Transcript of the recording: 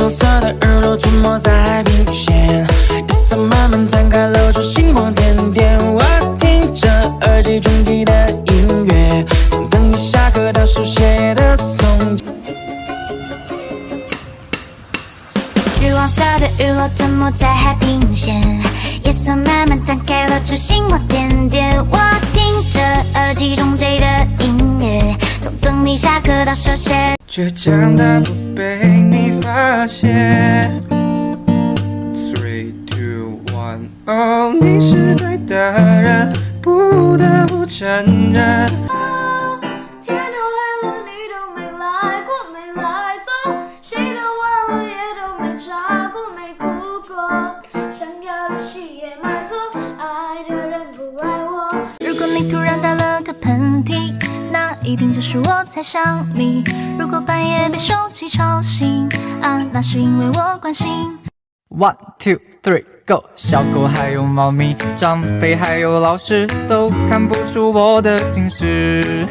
黄色的日落出没在海平线，夜色慢慢摊开，露出星光点点。我听着耳机中记的音乐，从等你下课到书写的从前。橘黄色的日落吞没在海平线，夜色慢慢摊开，露出星光点点。我听着耳机中记的音乐，从等你下课到手写。倔强的不被你发现。3、2、1，哦，你是对的人，不得不承认。天都黑了，你都没来过，没来走。谁都忘了，也都没炸过，没哭过。想要的戏也买错，爱的人不爱我。如果你突然打了个喷嚏，那一定就是我在想你。如果半夜被手机吵醒，啊，那是因为我关心。1、2、3 go， 小狗还有猫咪，长辈还有老师，都看不出我的心事。